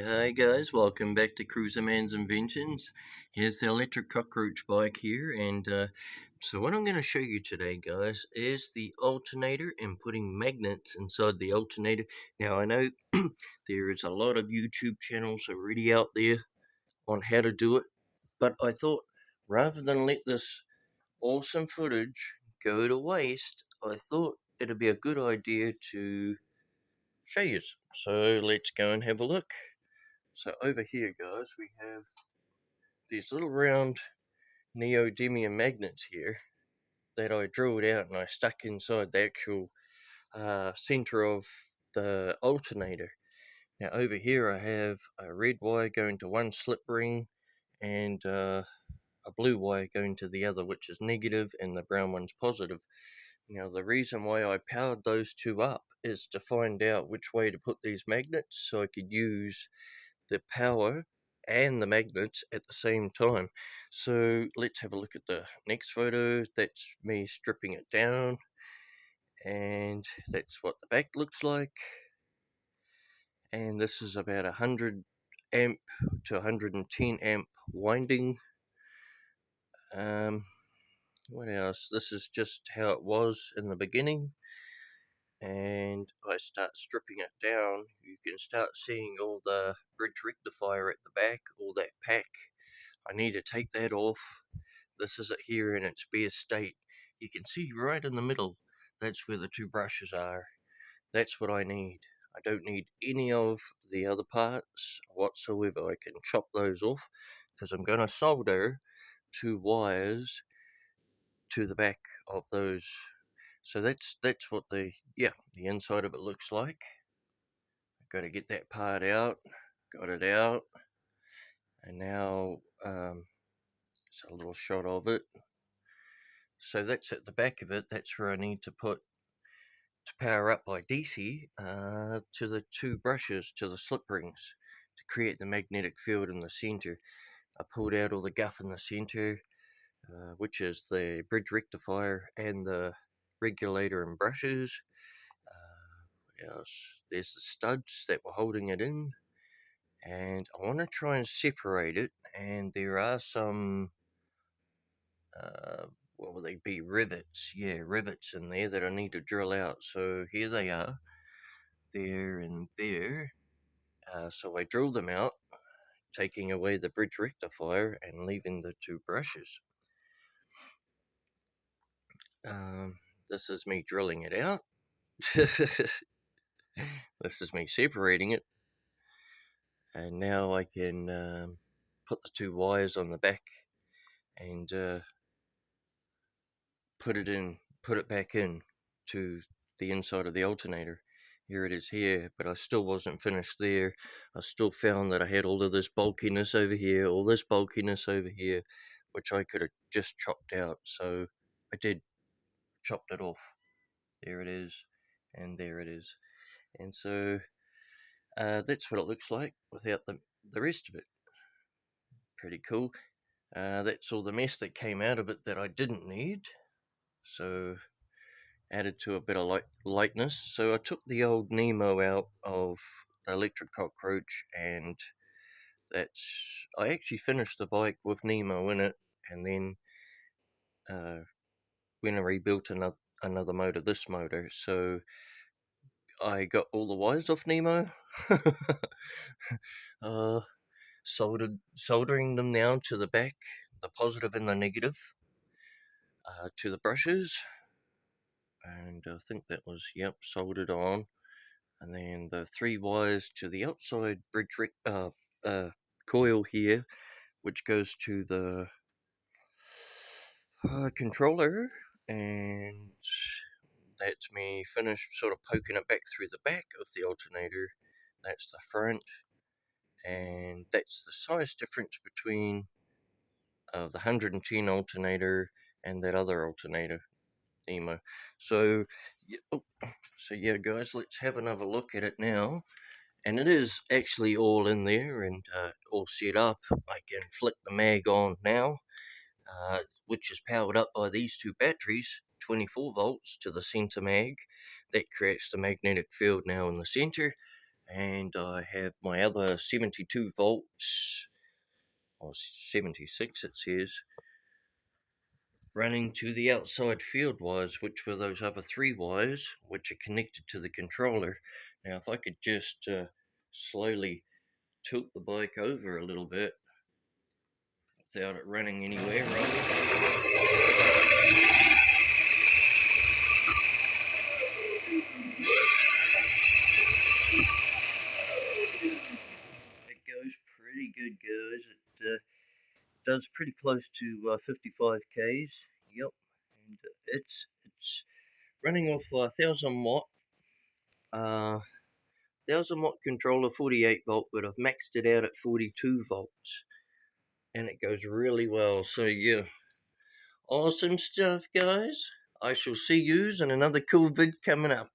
Hi guys, welcome back to cruzermans inventions. Here's the electric cockroach bike here, and so what I'm going to show you today, guys, is the alternator and putting magnets inside the alternator. Now I know there is a lot of YouTube channels already out there on how to do it, but I thought rather than let this awesome footage go to waste, I thought it'd be a good idea to show you. So let's go and have a look. So over here, guys, we have these little round neodymium magnets here that I drilled out and I stuck inside the actual center of the alternator. Now over here I have a red wire going to one slip ring and a blue wire going to the other, which is negative, and the brown one's positive. Now the reason why I powered those two up is to find out which way to put these magnets so I could use the power and the magnets at the same time. So let's have a look at the next photo. That's me stripping it down, and that's what the back looks like. And this is about 100 amp to 110 amp winding. What else? This is just how it was in the beginning, and I start stripping it down. You can start seeing all the bridge rectifier at the back, all that pack. I need to take that off. This is it here in its bare state. You can see right in the middle, that's where the two brushes are. That's what I need. I don't need any of the other parts whatsoever. I can chop those off because I'm going to solder two wires to the back of those. So that's what the inside of it looks like. I've got to get that part out. Got it out. And now it's a little shot of it. So that's at the back of it. That's where I need to put to power up by DC to the two brushes, to the slip rings, to create the magnetic field in the center. I pulled out all the guff in the center, which is the bridge rectifier and the regulator and brushes. What else? There's the studs that were holding it in, and I want to try and separate it. And there are some what will they be, rivets? Yeah, rivets in there that I need to drill out. So here they are, there and there. So I drill them out, taking away the bridge rectifier and leaving the two brushes. This is me drilling it out. This is me separating it. And now I can put the two wires on the back and put it back in to the inside of the alternator. Here it is here, but I still wasn't finished there. I still found that I had all of this bulkiness over here, all this bulkiness over here, which I could have just chopped out. So I did, chopped it off. There it is, and there it is. And so that's what it looks like without the rest of it. Pretty cool. That's all the mess that came out of it that I didn't need. So added to a bit of lightness. So I took the old Nemo out of the electric cockroach, and I actually finished the bike with Nemo in it, and then when I rebuilt another motor, this motor, so I got all the wires off Nemo, soldering them down to the back, the positive and the negative, to the brushes, and I think that was, soldered on. And then the three wires to the outside bridge coil here, which goes to the controller, and that's me finished sort of poking it back through the back of the alternator. That's the front, and that's the size difference between the 110 alternator and that other alternator, Nemo. So yeah, guys, let's have another look at it now. And it is actually all in there and all set up. I can flick the mag on now, which is powered up by these two batteries, 24 volts to the center mag. That creates the magnetic field now in the center. and I have my other 72 volts, or 76 it says, running to the outside field wires, which were those other 3 wires which are connected to the controller. Now if I could just slowly tilt the bike over a little bit without it running anywhere, right? It goes pretty good, guys. It does pretty close to 55 k's. Yep, and it's running off a 1000 watt 1000 watt controller, 48 volt, but I've maxed it out at 42 volts, and it goes really well. So yeah, awesome stuff, guys. I shall see yous in another cool vid coming up.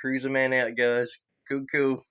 Cruiser Man out, guys. Cool.